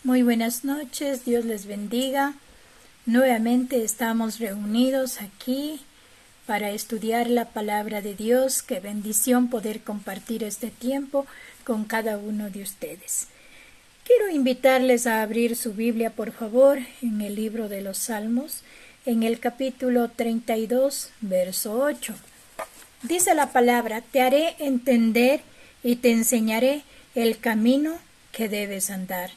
Muy buenas noches, Dios les bendiga. Nuevamente estamos reunidos aquí para estudiar la palabra de Dios. Qué bendición poder compartir este tiempo con cada uno de ustedes. Quiero invitarles a abrir su Biblia, por favor, en el libro de los Salmos, en el capítulo 32, verso 8. Dice la palabra: te haré entender y te enseñaré el camino que debes andar.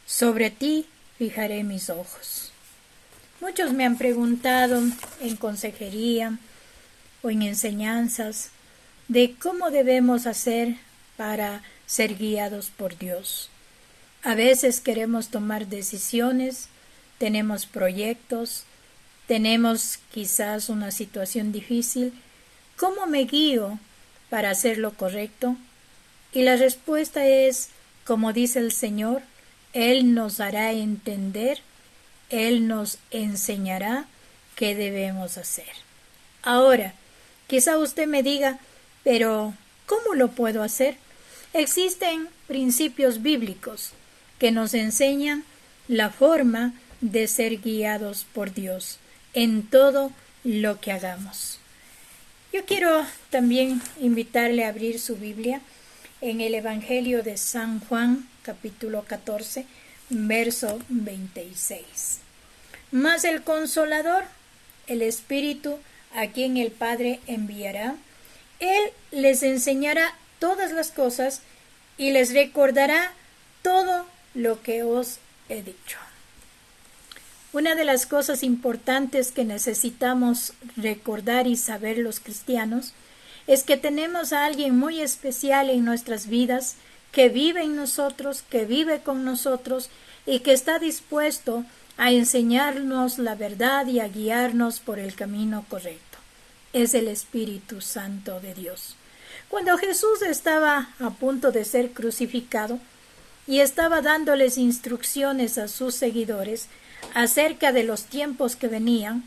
Sobre ti fijaré mis ojos. Muchos me han preguntado en consejería o en enseñanzas de cómo debemos hacer para ser guiados por Dios. A veces queremos tomar decisiones, tenemos proyectos, tenemos quizás una situación difícil. ¿Cómo me guío para hacer lo correcto? Y la respuesta es, como dice el Señor, Él nos hará entender, Él nos enseñará qué debemos hacer. Ahora, quizá usted me diga, pero ¿cómo lo puedo hacer? Existen principios bíblicos que nos enseñan la forma de ser guiados por Dios en todo lo que hagamos. Yo quiero también invitarle a abrir su Biblia en el Evangelio de San Juan, capítulo 14, verso 26. Mas el Consolador, el Espíritu, a quien el Padre enviará, Él les enseñará todas las cosas y les recordará todo lo que os he dicho. Una de las cosas importantes que necesitamos recordar y saber los cristianos es que tenemos a alguien muy especial en nuestras vidas, que vive en nosotros, que vive con nosotros y que está dispuesto a enseñarnos la verdad y a guiarnos por el camino correcto. Es el Espíritu Santo de Dios. Cuando Jesús estaba a punto de ser crucificado y estaba dándoles instrucciones a sus seguidores acerca de los tiempos que venían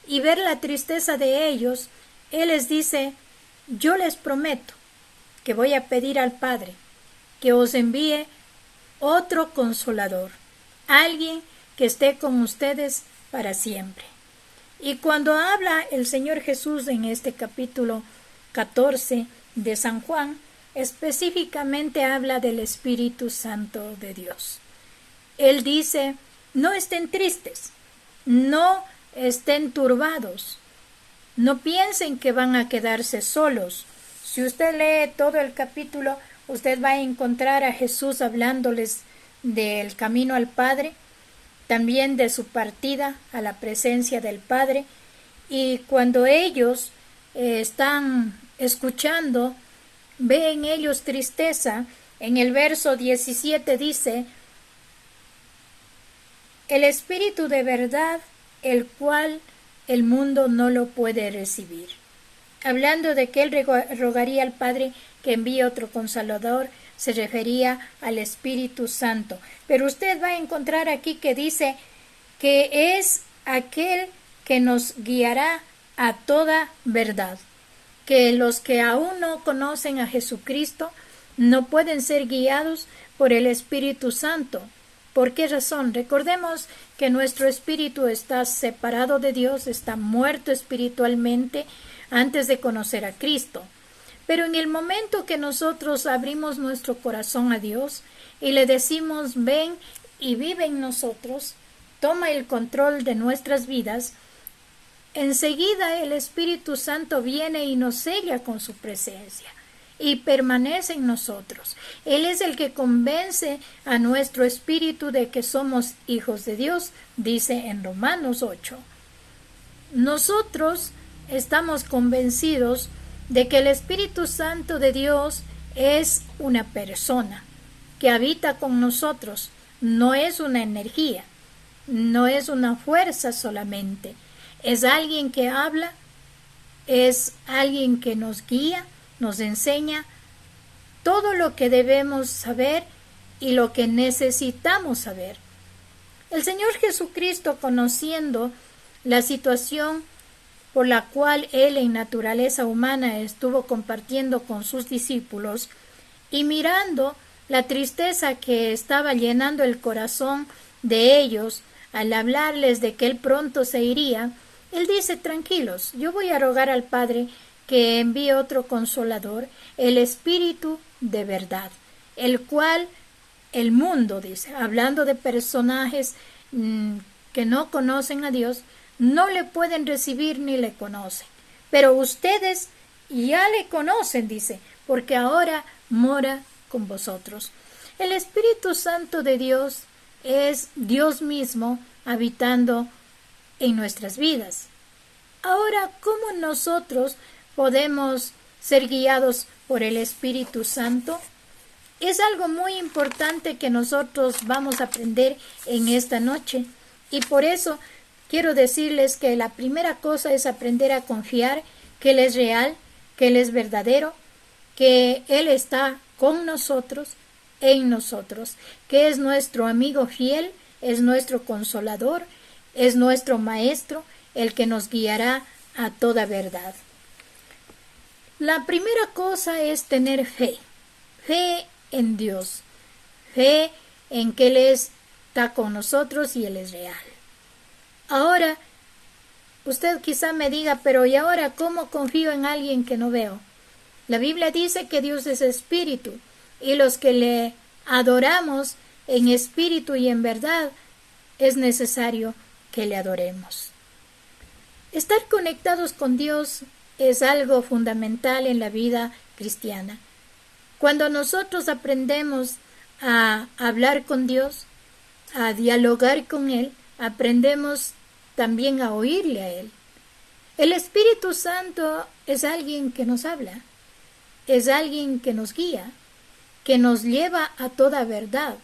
y ver la tristeza de ellos, Él les dice: yo les prometo que voy a pedir al Padre que os envíe otro Consolador, alguien que esté con ustedes para siempre. Y cuando habla el Señor Jesús en este capítulo 14 de San Juan, específicamente habla del Espíritu Santo de Dios. Él dice: no estén tristes, no estén turbados, no piensen que van a quedarse solos. Si usted lee todo el capítulo, usted va a encontrar a Jesús hablándoles del camino al Padre, también de su partida a la presencia del Padre. Y cuando ellos están escuchando, ven ellos tristeza. En el verso 17 dice: el Espíritu de verdad, el cual el mundo no lo puede recibir. Hablando de que él rogaría al Padre que envíe otro Consolador, se refería al Espíritu Santo. Pero usted va a encontrar aquí que dice que es aquel que nos guiará a toda verdad. Que los que aún no conocen a Jesucristo no pueden ser guiados por el Espíritu Santo. ¿Por qué razón? Recordemos que nuestro espíritu está separado de Dios, está muerto espiritualmente antes de conocer a Cristo. Pero en el momento que nosotros abrimos nuestro corazón a Dios y le decimos: ven y vive en nosotros, toma el control de nuestras vidas, enseguida el Espíritu Santo viene y nos sella con su presencia y permanece en nosotros. Él es el que convence a nuestro espíritu de que somos hijos de Dios, dice en Romanos 8. Nosotros estamos convencidos de que el Espíritu Santo de Dios es una persona que habita con nosotros, no es una energía, no es una fuerza solamente, es alguien que habla, es alguien que nos guía, nos enseña todo lo que debemos saber y lo que necesitamos saber. El Señor Jesucristo, conociendo la situación por la cual Él en naturaleza humana estuvo compartiendo con sus discípulos y mirando la tristeza que estaba llenando el corazón de ellos al hablarles de que él pronto se iría, él dice: tranquilos, yo voy a rogar al Padre que envíe otro consolador, el Espíritu de verdad, el cual el mundo, dice, hablando de personajes que no conocen a Dios, no le pueden recibir ni le conocen. Pero ustedes ya le conocen, dice, porque ahora mora con vosotros. El Espíritu Santo de Dios es Dios mismo habitando en nuestras vidas. Ahora, ¿cómo nosotros podemos ser guiados por el Espíritu Santo? Es algo muy importante que nosotros vamos a aprender en esta noche. Y por eso quiero decirles que la primera cosa es aprender a confiar que Él es real, que Él es verdadero, que Él está con nosotros, en nosotros, que es nuestro amigo fiel, es nuestro consolador, es nuestro maestro, el que nos guiará a toda verdad. La primera cosa es tener fe, fe en Dios, fe en que Él está con nosotros y Él es real. Ahora, usted quizá me diga: pero ¿y ahora cómo confío en alguien que no veo? La Biblia dice que Dios es espíritu, y los que le adoramos en espíritu y en verdad, es necesario que le adoremos. Estar conectados con Dios es algo fundamental en la vida cristiana. Cuando nosotros aprendemos a hablar con Dios, a dialogar con Él, aprendemos también a oírle a Él. El Espíritu Santo es alguien que nos habla, es alguien que nos guía, que nos lleva a toda verdad.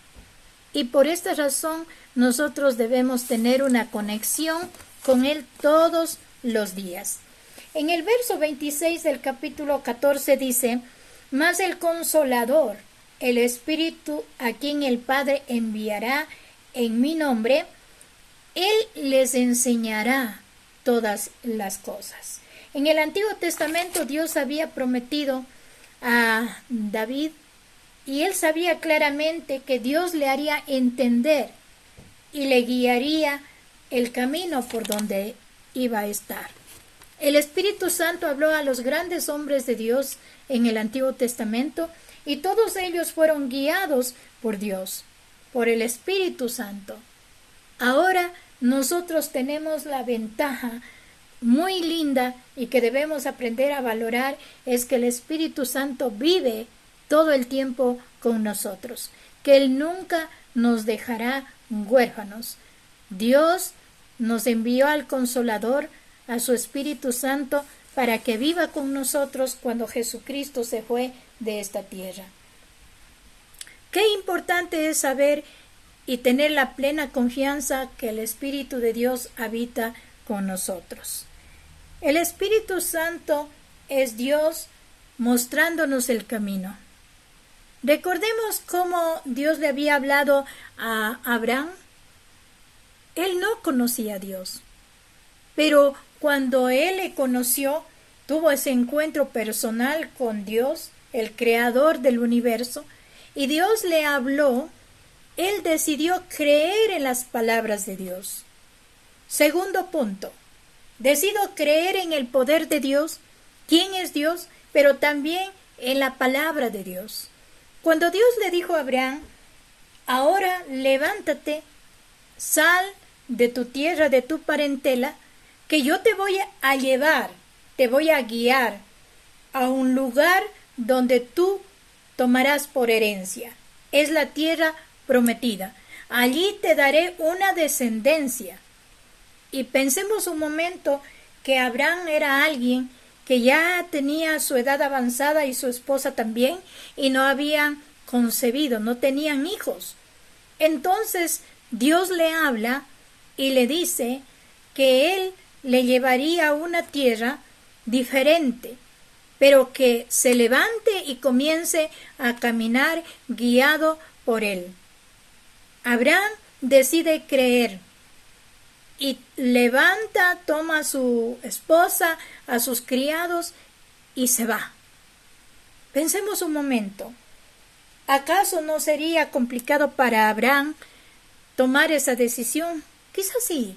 Y por esta razón nosotros debemos tener una conexión con Él todos los días. En el verso 26 del capítulo 14 dice: mas el Consolador, el Espíritu, a quien el Padre enviará en mi nombre, Él les enseñará todas las cosas. En el Antiguo Testamento Dios había prometido a David, y él sabía claramente que Dios le haría entender y le guiaría el camino por donde iba a estar. El Espíritu Santo habló a los grandes hombres de Dios en el Antiguo Testamento, y todos ellos fueron guiados por Dios, por el Espíritu Santo. Ahora nosotros tenemos la ventaja muy linda y que debemos aprender a valorar, es que el Espíritu Santo vive todo el tiempo con nosotros, que Él nunca nos dejará huérfanos. Dios nos envió al Consolador, a su Espíritu Santo, para que viva con nosotros cuando Jesucristo se fue de esta tierra. Qué importante es saber y tener la plena confianza que el Espíritu de Dios habita con nosotros. El Espíritu Santo es Dios mostrándonos el camino. Recordemos cómo Dios le había hablado a Abraham. Él no conocía a Dios, pero cuando él le conoció, tuvo ese encuentro personal con Dios, el creador del universo, y Dios le habló. Él decidió creer en las palabras de Dios. Segundo punto, decido creer en el poder de Dios, quién es Dios, pero también en la palabra de Dios. Cuando Dios le dijo a Abraham: ahora levántate, sal de tu tierra, de tu parentela, que yo te voy a llevar, te voy a guiar a un lugar donde tú tomarás por herencia. Es la tierra prometida. Allí te daré una descendencia. Y pensemos un momento que Abraham era alguien que ya tenía su edad avanzada y su esposa también, y no habían concebido, no tenían hijos. Entonces Dios le habla y le dice que Él le llevaría a una tierra diferente, pero que se levante y comience a caminar guiado por Él. Abraham decide creer y levanta, toma a su esposa, a sus criados y se va. Pensemos un momento. ¿Acaso no sería complicado para Abraham tomar esa decisión? Quizás sí.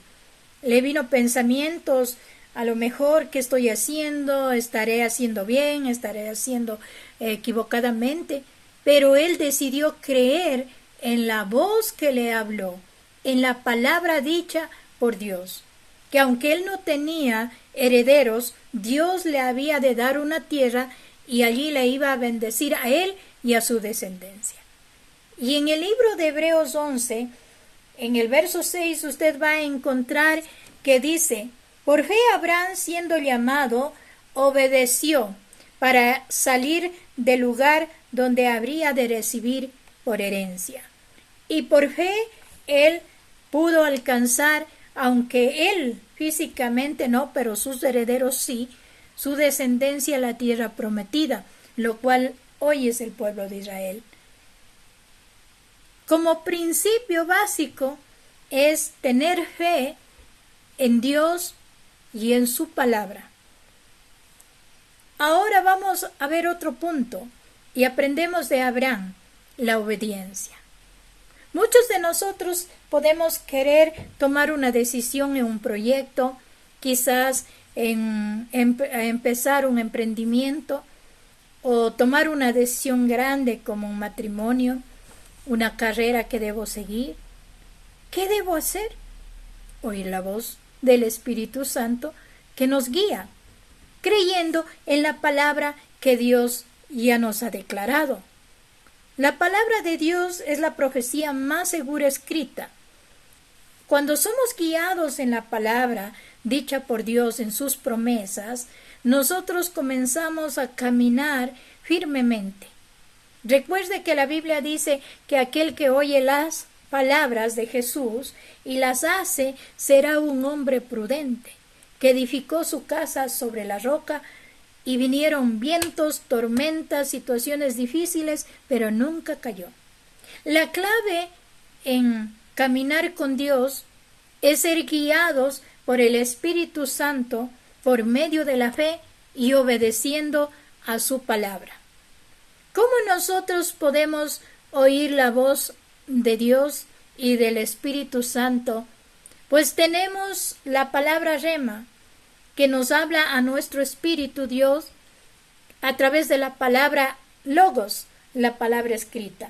Le vino pensamientos, a lo mejor, ¿qué estoy haciendo? ¿Estaré haciendo bien? ¿Estaré haciendo equivocadamente? Pero él decidió creer en la voz que le habló, en la palabra dicha por Dios, que aunque él no tenía herederos, Dios le había de dar una tierra y allí le iba a bendecir a él y a su descendencia. Y en el libro de Hebreos 11, en el verso 6, usted va a encontrar que dice: por fe Abraham, siendo llamado, obedeció para salir del lugar donde habría de recibir por herencia. Y por fe él pudo alcanzar, aunque él físicamente no, pero sus herederos sí, su descendencia a la tierra prometida, lo cual hoy es el pueblo de Israel. Como principio básico es tener fe en Dios y en su palabra. Ahora vamos a ver otro punto y aprendemos de Abraham, la obediencia. Muchos de nosotros podemos querer tomar una decisión en un proyecto, quizás empezar un emprendimiento o tomar una decisión grande como un matrimonio, una carrera que debo seguir. ¿Qué debo hacer? Oír la voz del Espíritu Santo que nos guía, creyendo en la palabra que Dios ya nos ha declarado. La palabra de Dios es la profecía más segura escrita. Cuando somos guiados en la palabra dicha por Dios en sus promesas, nosotros comenzamos a caminar firmemente. Recuerde que la Biblia dice que aquel que oye las palabras de Jesús y las hace será un hombre prudente, que edificó su casa sobre la roca, y vinieron vientos, tormentas, situaciones difíciles, pero nunca cayó. La clave en caminar con Dios es ser guiados por el Espíritu Santo por medio de la fe y obedeciendo a su palabra. ¿Cómo nosotros podemos oír la voz de Dios y del Espíritu Santo? Pues tenemos la palabra Rema, que nos habla a nuestro espíritu Dios a través de la palabra Logos, la palabra escrita.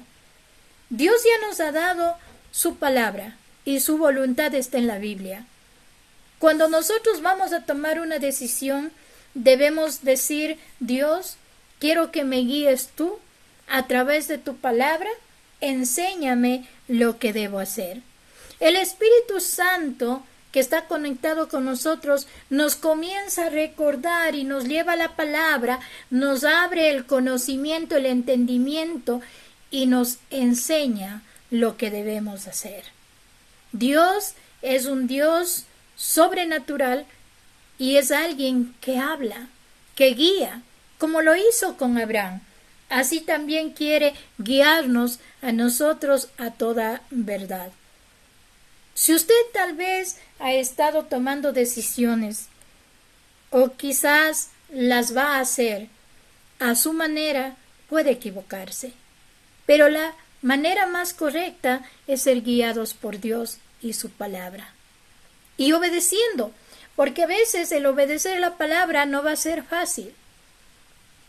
Dios ya nos ha dado su palabra y su voluntad está en la Biblia. Cuando nosotros vamos a tomar una decisión, debemos decir: Dios, quiero que me guíes tú a través de tu palabra, enséñame lo que debo hacer. El Espíritu Santo que está conectado con nosotros, nos comienza a recordar y nos lleva a la palabra, nos abre el conocimiento, el entendimiento y nos enseña lo que debemos hacer. Dios es un Dios sobrenatural y es alguien que habla, que guía, como lo hizo con Abraham. Así también quiere guiarnos a nosotros a toda verdad. Si usted tal vez ha estado tomando decisiones o quizás las va a hacer a su manera, puede equivocarse. Pero la manera más correcta es ser guiados por Dios y su palabra. Y obedeciendo, porque a veces el obedecer la palabra no va a ser fácil.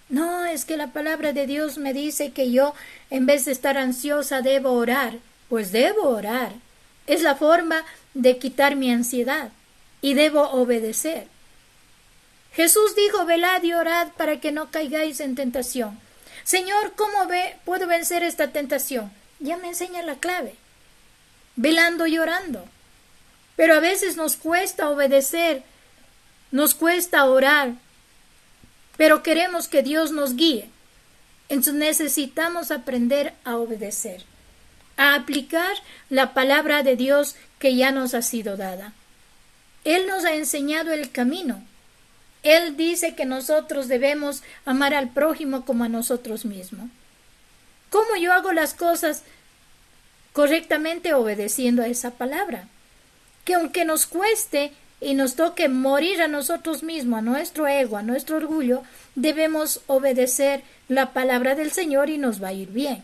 No, es que la palabra de Dios me dice que yo, en vez de estar ansiosa, debo orar. Pues debo orar. Es la forma de quitar mi ansiedad y debo obedecer. Jesús dijo: velad y orad para que no caigáis en tentación. Señor, ¿cómo puedo vencer esta tentación? Ya me enseña la clave. Velando y orando. Pero a veces nos cuesta obedecer, nos cuesta orar, pero queremos que Dios nos guíe. Entonces necesitamos aprender a obedecer, a aplicar la palabra de Dios que ya nos ha sido dada. Él nos ha enseñado el camino. Él dice que nosotros debemos amar al prójimo como a nosotros mismos. ¿Cómo yo hago las cosas correctamente? Obedeciendo a esa palabra. Que aunque nos cueste y nos toque morir a nosotros mismos, a nuestro ego, a nuestro orgullo, debemos obedecer la palabra del Señor y nos va a ir bien.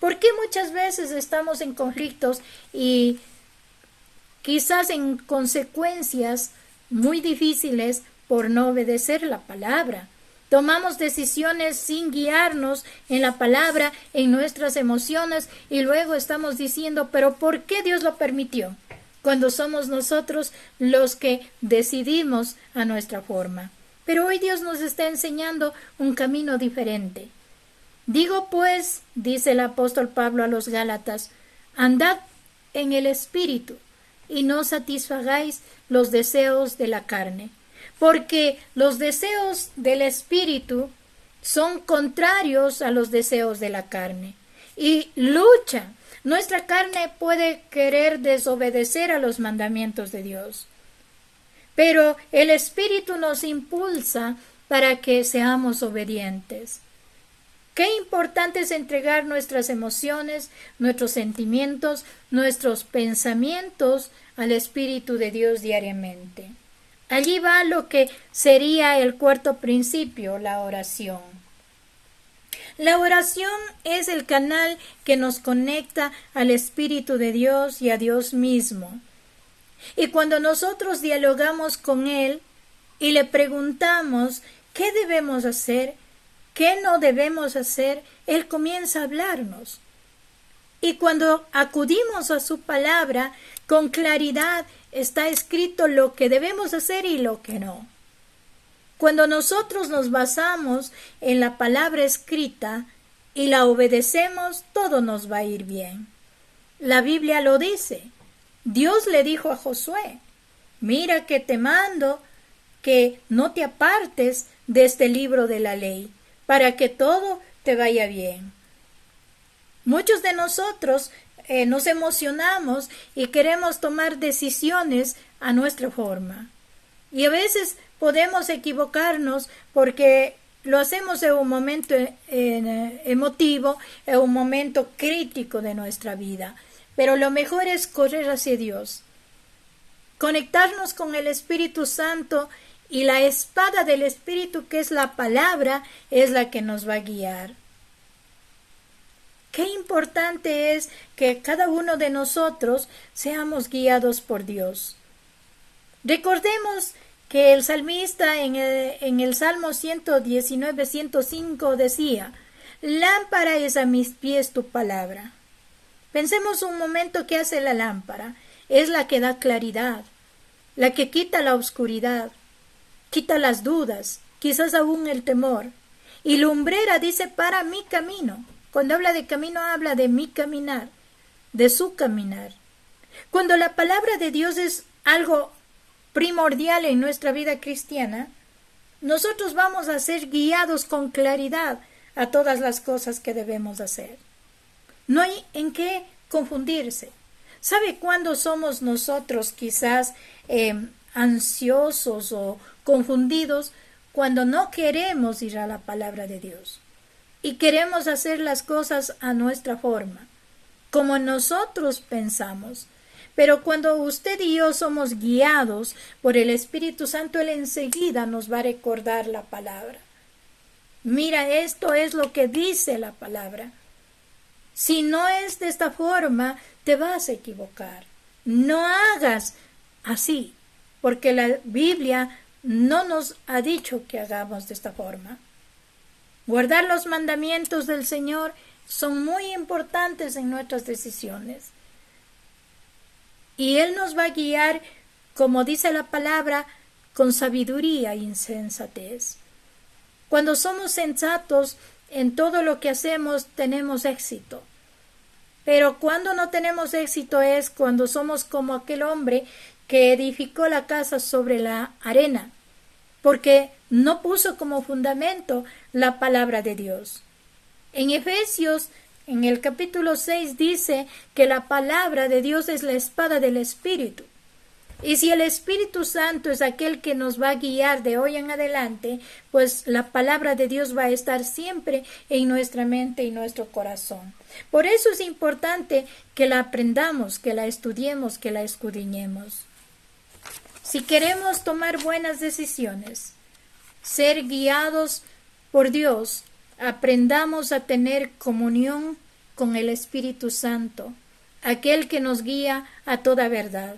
¿Por qué muchas veces estamos en conflictos y quizás en consecuencias muy difíciles por no obedecer la palabra? Tomamos decisiones sin guiarnos en la palabra, en nuestras emociones, y luego estamos diciendo, pero ¿por qué Dios lo permitió? Cuando somos nosotros los que decidimos a nuestra forma. Pero hoy Dios nos está enseñando un camino diferente. Digo pues, dice el apóstol Pablo a los Gálatas, andad en el Espíritu y no satisfagáis los deseos de la carne. Porque los deseos del Espíritu son contrarios a los deseos de la carne. Y luchan. Nuestra carne puede querer desobedecer a los mandamientos de Dios. Pero el Espíritu nos impulsa para que seamos obedientes. Qué importante es entregar nuestras emociones, nuestros sentimientos, nuestros pensamientos al Espíritu de Dios diariamente. Allí va lo que sería el cuarto principio, la oración. La oración es el canal que nos conecta al Espíritu de Dios y a Dios mismo. Y cuando nosotros dialogamos con Él y le preguntamos qué debemos hacer, qué no debemos hacer, Él comienza a hablarnos. Y cuando acudimos a su palabra, con claridad está escrito lo que debemos hacer y lo que no. Cuando nosotros nos basamos en la palabra escrita y la obedecemos, todo nos va a ir bien. La Biblia lo dice. Dios le dijo a Josué, mira que te mando que no te apartes de este libro de la ley, para que todo te vaya bien. Muchos de nosotros nos emocionamos y queremos tomar decisiones a nuestra forma. Y a veces podemos equivocarnos porque lo hacemos en un momento emotivo, en un momento crítico de nuestra vida. Pero lo mejor es correr hacia Dios, conectarnos con el Espíritu Santo, y la espada del Espíritu, que es la palabra, es la que nos va a guiar. Qué importante es que cada uno de nosotros seamos guiados por Dios. Recordemos que el salmista en el Salmo 119, 105 decía, lámpara es a mis pies tu palabra. Pensemos un momento qué hace la lámpara. Es la que da claridad, la que quita la oscuridad, quita las dudas, quizás aún el temor. Y lumbrera dice para mi camino. Cuando habla de camino, habla de mi caminar, de su caminar. Cuando la palabra de Dios es algo primordial en nuestra vida cristiana, nosotros vamos a ser guiados con claridad a todas las cosas que debemos hacer. No hay en qué confundirse. ¿Sabe cuándo somos nosotros quizás ansiosos o confundidos? Cuando no queremos ir a la palabra de Dios y queremos hacer las cosas a nuestra forma, como nosotros pensamos. Pero cuando usted y yo somos guiados por el Espíritu Santo, Él enseguida nos va a recordar la palabra. Mira, esto es lo que dice la palabra. Si no es de esta forma, te vas a equivocar. No hagas así, porque la Biblia no nos ha dicho que hagamos de esta forma. Guardar los mandamientos del Señor son muy importantes en nuestras decisiones. Y Él nos va a guiar, como dice la palabra, con sabiduría y insensatez. Cuando somos sensatos en todo lo que hacemos, tenemos éxito. Pero cuando no tenemos éxito es cuando somos como aquel hombre que edificó la casa sobre la arena, porque no puso como fundamento la palabra de Dios. En Efesios, en el capítulo 6, dice que la palabra de Dios es la espada del Espíritu. Y si el Espíritu Santo es aquel que nos va a guiar de hoy en adelante, pues la palabra de Dios va a estar siempre en nuestra mente y nuestro corazón. Por eso es importante que la aprendamos, que la estudiemos, que la escudriñemos. Si queremos tomar buenas decisiones, ser guiados por Dios, aprendamos a tener comunión con el Espíritu Santo, aquel que nos guía a toda verdad.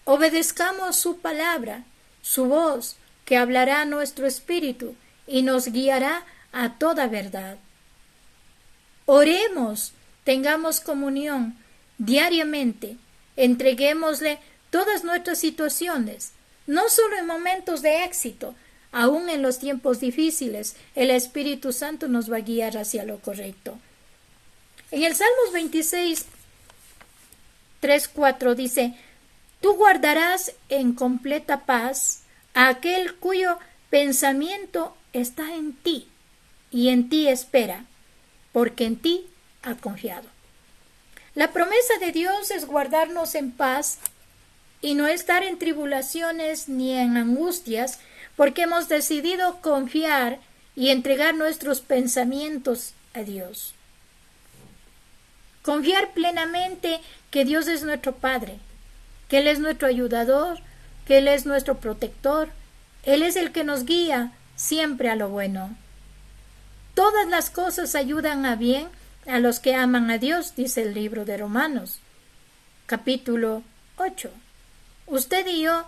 Obedezcamos su palabra, su voz, que hablará a nuestro espíritu y nos guiará a toda verdad. Oremos, tengamos comunión diariamente, entreguémosle todas nuestras situaciones, no solo en momentos de éxito, aún en los tiempos difíciles, el Espíritu Santo nos va a guiar hacia lo correcto. En el Salmos 26, 3, 4 dice: Tú guardarás en completa paz a aquel cuyo pensamiento está en ti y en ti espera, porque en ti ha confiado. La promesa de Dios es guardarnos en paz y no estar en tribulaciones ni en angustias, porque hemos decidido confiar y entregar nuestros pensamientos a Dios. Confiar plenamente que Dios es nuestro Padre, que Él es nuestro ayudador, que Él es nuestro protector, Él es el que nos guía siempre a lo bueno. Todas las cosas ayudan a bien a los que aman a Dios, dice el libro de Romanos, capítulo 8. Usted y yo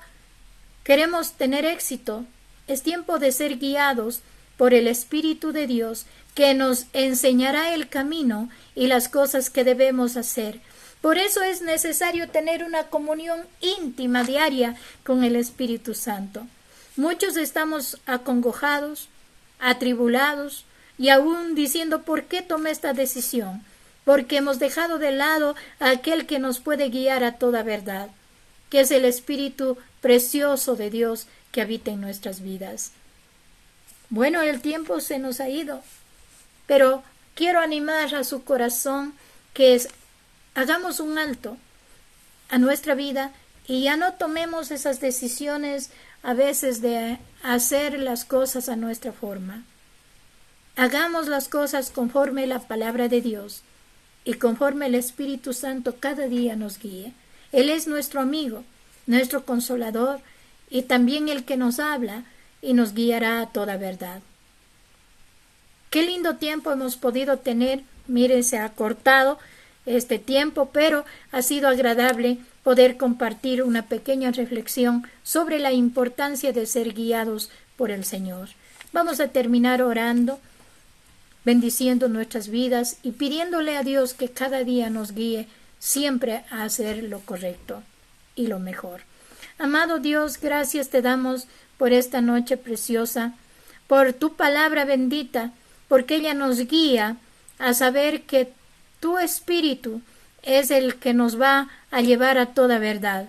queremos tener éxito. Es tiempo de ser guiados por el Espíritu de Dios, que nos enseñará el camino y las cosas que debemos hacer. Por eso es necesario tener una comunión íntima diaria con el Espíritu Santo. Muchos estamos acongojados, atribulados y aún diciendo: ¿por qué tomé esta decisión? Porque hemos dejado de lado a aquel que nos puede guiar a toda verdad, que es el Espíritu precioso de Dios que habita en nuestras vidas. Bueno, el tiempo se nos ha ido, pero quiero animar a su corazón que hagamos un alto a nuestra vida y ya no tomemos esas decisiones a veces de hacer las cosas a nuestra forma. Hagamos las cosas conforme la palabra de Dios y conforme el Espíritu Santo cada día nos guíe. Él es nuestro amigo, nuestro consolador y también el que nos habla y nos guiará a toda verdad. Qué lindo tiempo hemos podido tener. Mire, se ha cortado este tiempo, pero ha sido agradable poder compartir una pequeña reflexión sobre la importancia de ser guiados por el Señor. Vamos a terminar orando, bendiciendo nuestras vidas y pidiéndole a Dios que cada día nos guíe siempre a hacer lo correcto y lo mejor. Amado Dios, gracias te damos por esta noche preciosa, por tu palabra bendita, porque ella nos guía a saber que tu Espíritu es el que nos va a llevar a toda verdad.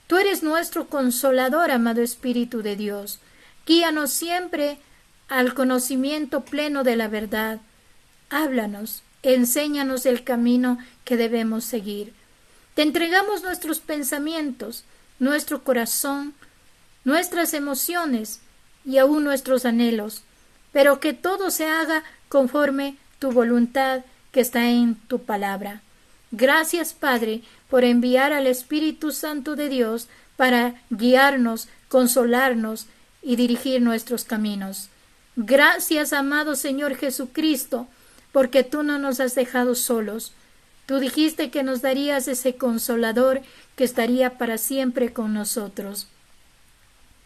Tú eres nuestro consolador, amado Espíritu de Dios. Guíanos siempre al conocimiento pleno de la verdad. Háblanos, enséñanos el camino que debemos seguir. Te entregamos nuestros pensamientos, nuestro corazón, nuestras emociones y aún nuestros anhelos, pero que todo se haga conforme tu voluntad que está en tu palabra. Gracias, Padre, por enviar al Espíritu Santo de Dios para guiarnos, consolarnos y dirigir nuestros caminos. Gracias, amado Señor Jesucristo, porque tú no nos has dejado solos. Tú dijiste que nos darías ese consolador que estaría para siempre con nosotros.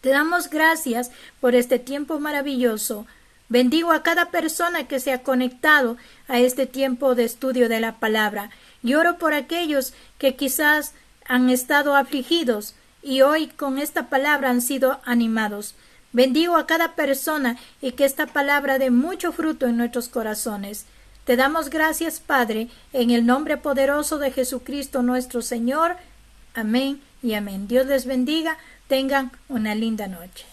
Te damos gracias por este tiempo maravilloso. Bendigo a cada persona que se ha conectado a este tiempo de estudio de la palabra. Y oro por aquellos que quizás han estado afligidos y hoy con esta palabra han sido animados. Bendigo a cada persona y que esta palabra dé mucho fruto en nuestros corazones. Te damos gracias, Padre, en el nombre poderoso de Jesucristo nuestro Señor. Amén y amén. Dios les bendiga. Tengan una linda noche.